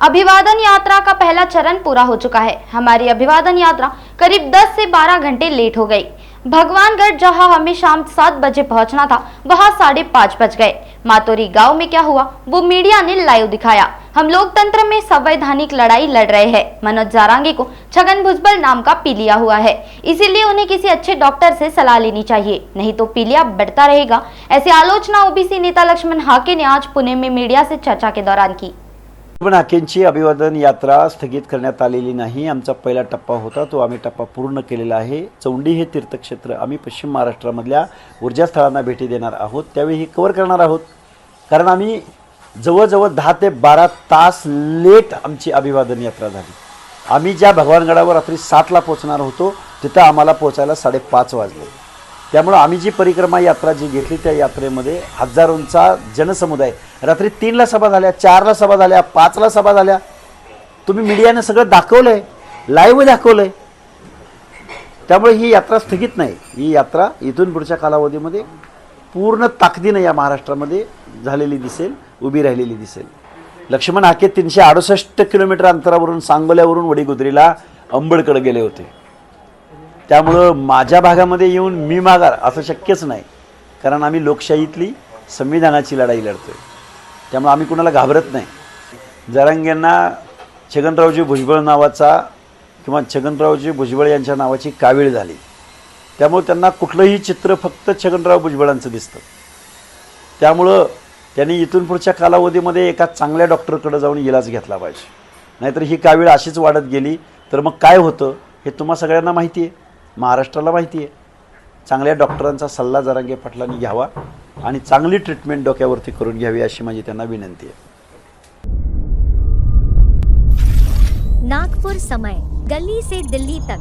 अभिवादन यात्रा का पहला चरण पूरा हो चुका है। हमारी अभिवादन यात्रा करीब 10 से 12 घंटे लेट हो गई। भगवानगढ़ जहां हमें शाम 7 बजे पहुंचना था, वहां 5:30 बज गए। मातोरी गांव में क्या हुआ वो मीडिया ने लाइव दिखाया। हम लोकतंत्र में संवैधानिक लड़ाई लड़ रहे हैं। मनोज जारांगी को छगन भुजबल नाम का पीलिया हुआ है, इसीलिए उन्हें किसी अच्छे डॉक्टर से सलाह लेनी चाहिए, नहीं तो पीलिया बढ़ता रहेगा। ऐसी आलोचना ओबीसी नेता लक्ष्मण हाके ने आज पुणे में मीडिया से चर्चा के दौरान की। लक्ष्मण हाकेंची अभिवादन यात्रा स्थगित करण्यात आलेली नाही। आमचा पहिला टप्पा होता तो आम्ही टप्पा पूर्ण केलेला आहे। चौंडी हे तीर्थक्षेत्र आम्ही पश्चिम महाराष्ट्रामधल्या ऊर्जा स्थळांना भेटी देणार आहोत, त्यावेळी हे कव्हर करणार आहोत, कारण आम्ही जवळजवळ 10 ते 12 तास लेट आमची अभिवादन यात्रा झाली। आम्ही ज्या भगवानगडावर रात्री 7ला पोहोचणार होतो तिथं आम्हाला पोहोचायला 5:30 वाजले। त्यामुळे आम्ही जी परिक्रमा यात्रा जी घेतली त्या यात्रेमध्ये हजारोंचा जनसमुदाय, रात्री 3ला सभा झाल्या, 4ला सभा झाल्या, 5ला सभा झाल्या। तुम्ही मीडियाने सगळं दाखवलंय, लाईव्ह दाखवलंय। त्यामुळे ही यात्रा स्थगित नाही, ही यात्रा इथून पुढच्या कालावधीमध्ये पूर्ण ताकदीने या महाराष्ट्रामध्ये झालेली दिसेल, उभी राहिलेली दिसेल। लक्ष्मण हाके 368 किलोमीटर अंतरावरून सांगोल्यावरून वडीगुद्रीला अंबडकडे गेले होते। त्यामुळं माझ्या भागामध्ये येऊन मी माघार असं शक्यच नाही, कारण आम्ही लोकशाहीतली संविधानाची लढाई लढतोय। त्यामुळे आम्ही कुणाला घाबरत नाही। जारांगेंना छगनरावजी भुजबळ नावाचा किंवा छगनरावजी भुजबळ यांच्या नावाची कावीळ झाली, त्यामुळे त्यांना कुठलंही चित्र फक्त छगनराव भुजबळांचं दिसतं। त्यामुळं त्यांनी इथून पुढच्या कालावधीमध्ये एका चांगल्या डॉक्टरकडे जाऊन इलाज घेतला पाहिजे, नाहीतर ही कावीळ अशीच वाढत गेली तर मग काय होतं हे तुम्हा सगळ्यांना माहिती आहे, महाराष्ट्राला माहिती आहे। चांगल्या डॉक्टरांचा सल्ला जरांगे पाटलांनी घ्यावा आणि चांगली ट्रीटमेंट डोक्यावरती करून घ्यावी अशी माझी त्यांना विनंती आहे। नागपुर समय, गली से दिल्ली तक।